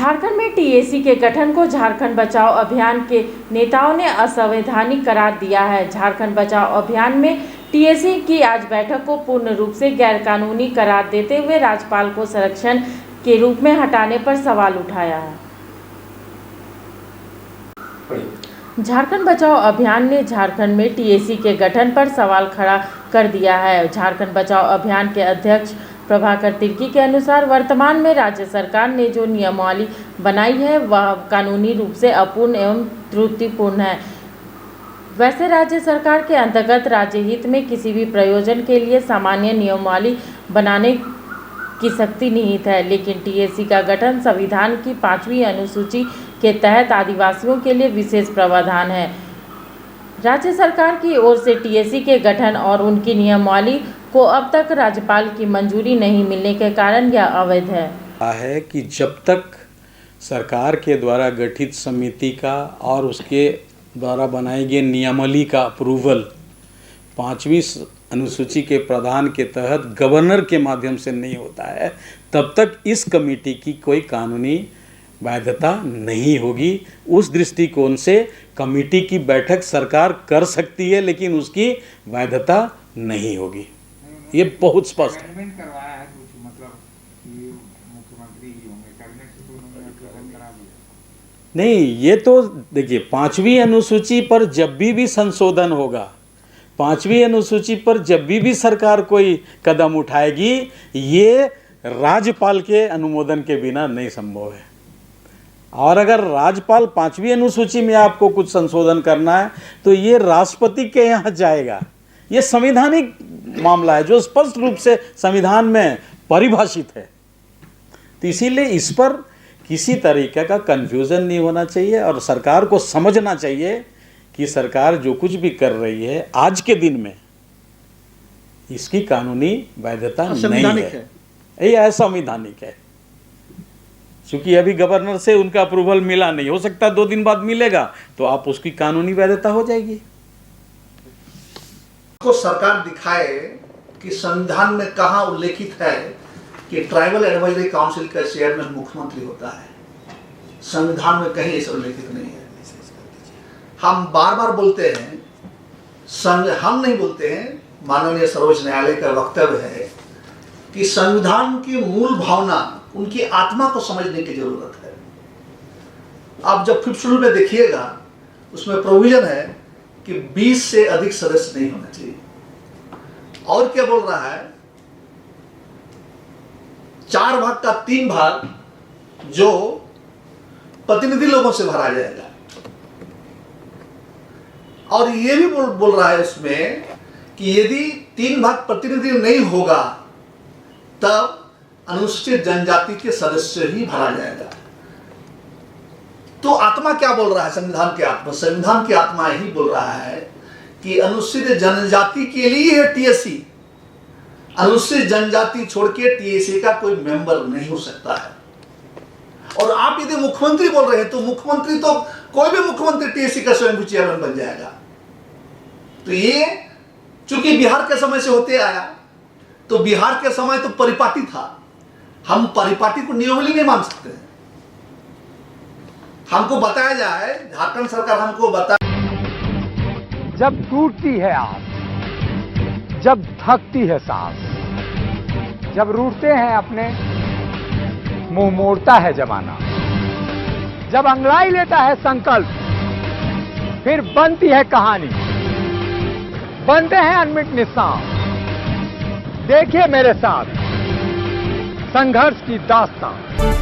झारखंड में टीएसी के गठन को झारखंड बचाओ अभियान के नेताओं ने असंवैधानिक करार दिया है। झारखंड बचाओ अभियान में टीएसी की आज बैठक को पूर्ण रूप से गैरकानूनी करार देते हुए राज्यपाल को संरक्षण के रूप में हटाने पर सवाल उठाया है। झारखंड बचाओ अभियान ने झारखंड में टीएसी के गठन पर सवाल खड़ा कर दिया है। झारखंड बचाओ अभियान के अध्यक्ष प्रभाकर तिर्की के अनुसार वर्तमान में राज्य सरकार ने जो नियमावली बनाई है वह कानूनी रूप से अपूर्ण एवं त्रुटिपूर्ण है। वैसे राज्य सरकार के अंतर्गत राज्य हित में किसी भी प्रयोजन के लिए सामान्य नियमावली बनाने की शक्ति निहित है, लेकिन टीएसी का गठन संविधान की 5वीं अनुसूची के तहत आदिवासियों के लिए विशेष प्रावधान है। राज्य सरकार की ओर से टीएसी के गठन और उनकी नियमावली को अब तक राज्यपाल की मंजूरी नहीं मिलने के कारण यह अवैध है कि जब तक सरकार के द्वारा गठित समिति का और उसके द्वारा बनाई गई नियमावली का अप्रूवल 5वीं अनुसूची के प्रावधान के तहत गवर्नर के माध्यम से नहीं होता है, तब तक इस कमेटी की कोई कानूनी वैधता नहीं होगी। उस दृष्टिकोण से कमेटी की बैठक सरकार कर सकती है, लेकिन उसकी वैधता नहीं होगी। ये बहुत स्पष्ट है। नहीं, ये तो देखिए 5वीं अनुसूची पर जब भी संशोधन होगा, 5वीं अनुसूची पर जब भी सरकार कोई कदम उठाएगी, ये राज्यपाल के अनुमोदन के बिना नहीं संभव है। और अगर राज्यपाल 5वीं अनुसूची में आपको कुछ संशोधन करना है तो ये राष्ट्रपति के यहाँ जाएगा। ये संवैधानिक मामला है जो स्पष्ट रूप से संविधान में परिभाषित है। तो इसीलिए इस पर किसी तरीके का कन्फ्यूज़न नहीं होना चाहिए और सरकार को समझना चाहिए कि सरकार जो कुछ भी कर रही है आज के दिन में इसकी कानूनी वैधता नहीं है। ये असंवैधानिक है। क्योंकि अभी गवर्नर से उनका अप्रूवल मिला नहीं, हो सकता 2 दिन बाद मिलेगा तो आप उसकी कानूनी वैधता हो जाएगी। को सरकार दिखाए कि संविधान में कहां उल्लेखित है कि ट्राइबल एडवाइजरी काउंसिल का चेयरमैन मुख्यमंत्री होता है। संविधान में कहीं ऐसा उल्लेखित नहीं है। हम बार बार बोलते हैं, हम नहीं बोलते हैं, माननीय सर्वोच्च न्यायालय का वक्तव्य है कि संविधान की मूल भावना, उनकी आत्मा को समझने की जरूरत है। आप जब 5th शेड्यूल में देखिएगा, उसमें प्रोविजन है कि 20 से अधिक सदस्य नहीं होना चाहिए। और क्या बोल रहा है, 4 भाग का 3 भाग जो प्रतिनिधि लोगों से भरा जाएगा। और ये भी बोल रहा है उसमें कि यदि 3 भाग प्रतिनिधि नहीं होगा तब अनुसूचित जनजाति के सदस्य ही भरा जाएगा। तो आत्मा क्या बोल रहा है? संविधान की आत्मा, संविधान की आत्मा ही बोल रहा है कि अनुसूचित जनजाति के लिए है टीएसी। अनुसूचित जनजाति छोड़ के टीएसी का कोई मेंबर नहीं हो सकता है। और आप यदि मुख्यमंत्री बोल रहे हैं तो मुख्यमंत्री तो कोई भी मुख्यमंत्री टीएसी का स्वयं चेयरमैन बन जाएगा। तो ये चूंकि बिहार के समय से होते आया, तो बिहार के समय तो परिपाटी था। हम परिपाटी को नियमावली नहीं मान सकते हैं। हमको बताया जाए, झारखंड सरकार हमको बताए, जब टूटती है आस, जब थकती है सांस, जब रूठते हैं अपने, मुंह मोड़ता है जमाना, जब अंगड़ाई लेता है संकल्प, फिर बनती है कहानी, बनते हैं अनमिट निशान। देखिए मेरे साथ संघर्ष की दास्तान।